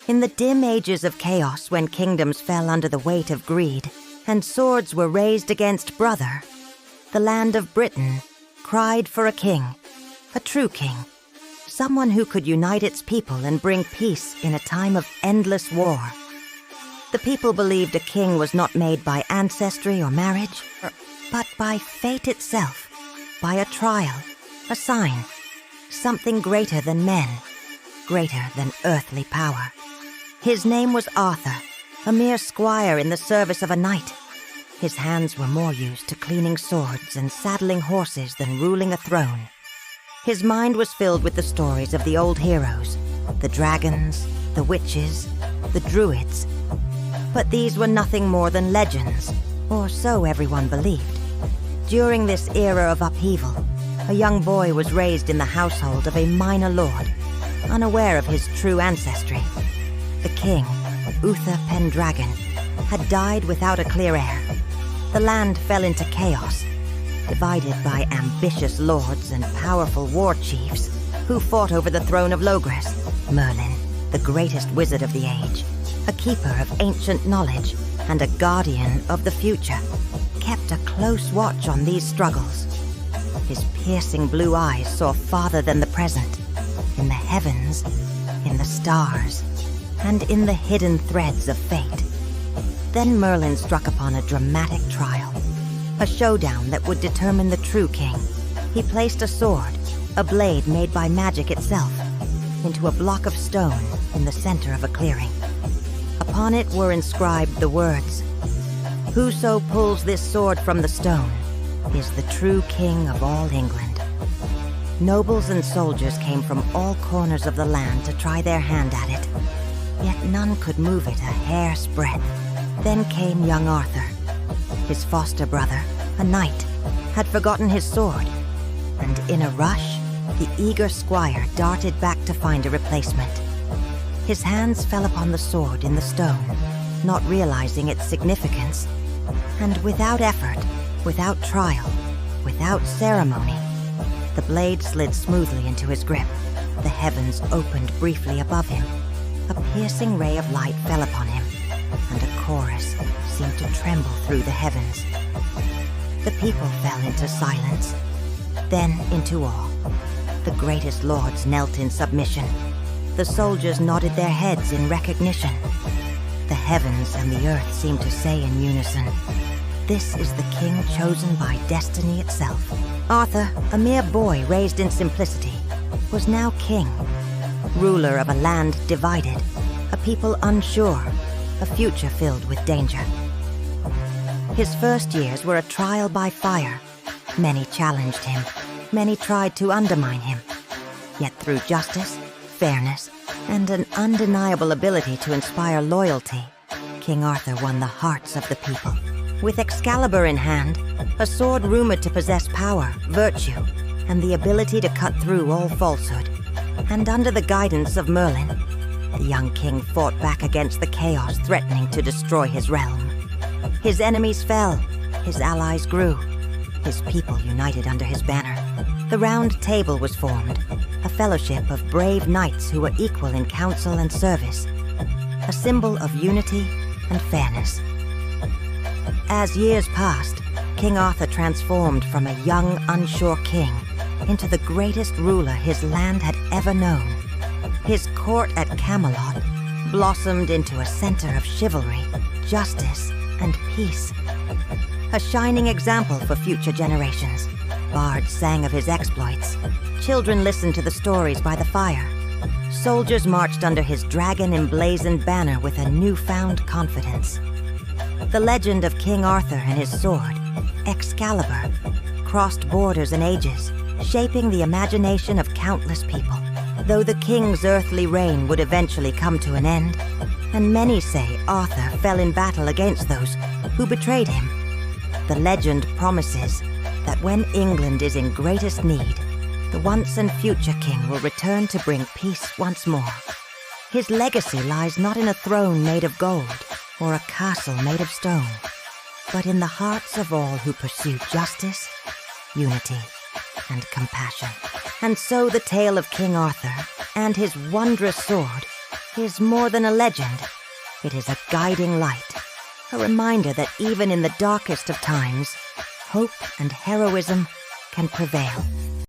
In the dim ages of chaos, when kingdoms fell under the weight of greed and swords were raised against brother, the land of Britain cried for a king, a true king, someone who could unite its people and bring peace in a time of endless war. The people believed a king was not made by ancestry or marriage, but by fate itself, by a trial, a sign, something greater than men, greater than earthly power. His name was Arthur, a mere squire in the service of a knight. His hands were more used to cleaning swords and saddling horses than ruling a throne. His mind was filled with the stories of the old heroes, the dragons, the witches, the druids. But these were nothing more than legends, or so everyone believed. During this era of upheaval, a young boy was raised in the household of a minor lord, unaware of his true ancestry. The king, Uther Pendragon, had died without a clear heir. The land fell into chaos, divided by ambitious lords and powerful war chiefs who fought over the throne of Logres. Merlin, the greatest wizard of the age, a keeper of ancient knowledge and a guardian of the future, kept a close watch on these struggles. His piercing blue eyes saw farther than the present, in the heavens, in the stars, and in the hidden threads of fate. Then Merlin struck upon a dramatic trial, a showdown that would determine the true king. He placed a sword, a blade made by magic itself, into a block of stone in the center of a clearing. Upon it were inscribed the words, "Whoso pulls this sword from the stone is the true king of all England." Nobles and soldiers came from all corners of the land to try their hand at it, yet none could move it a hair's breadth. Then came young Arthur. His foster brother, a knight, had forgotten his sword, and in a rush, the eager squire darted back to find a replacement. His hands fell upon the sword in the stone, not realizing its significance, and without effort, without trial, without ceremony, the blade slid smoothly into his grip. The heavens opened briefly above him. A piercing ray of light fell upon him, and a chorus seemed to tremble through the heavens. The people fell into silence, then into awe. The greatest lords knelt in submission. The soldiers nodded their heads in recognition. The heavens and the earth seemed to say in unison, "This is the king chosen by destiny itself." Arthur, a mere boy raised in simplicity, was now king, ruler of a land divided, a people unsure, a future filled with danger. His first years were a trial by fire. Many challenged him, many tried to undermine him. Yet through justice, fairness, and an undeniable ability to inspire loyalty, King Arthur won the hearts of the people. With Excalibur in hand, a sword rumored to possess power, virtue, and the ability to cut through all falsehood, and under the guidance of Merlin, the young king fought back against the chaos threatening to destroy his realm. His enemies fell, his allies grew, his people united under his banner. The Round Table was formed, a fellowship of brave knights who were equal in counsel and service, a symbol of unity and fairness. As years passed, King Arthur transformed from a young, unsure king into the greatest ruler his land had ever known. His court at Camelot blossomed into a center of chivalry, justice, and peace. A shining example for future generations. Bards sang of his exploits. Children listened to the stories by the fire. Soldiers marched under his dragon-emblazoned banner with a newfound confidence. The legend of King Arthur and his sword, Excalibur, crossed borders and ages, shaping the imagination of countless people. Though the king's earthly reign would eventually come to an end, and many say Arthur fell in battle against those who betrayed him, the legend promises that when England is in greatest need, the once and future king will return to bring peace once more. His legacy lies not in a throne made of gold or a castle made of stone, but in the hearts of all who pursue justice, unity, and compassion. And so the tale of King Arthur and his wondrous sword is more than a legend. It is a guiding light, a reminder that even in the darkest of times, hope and heroism can prevail.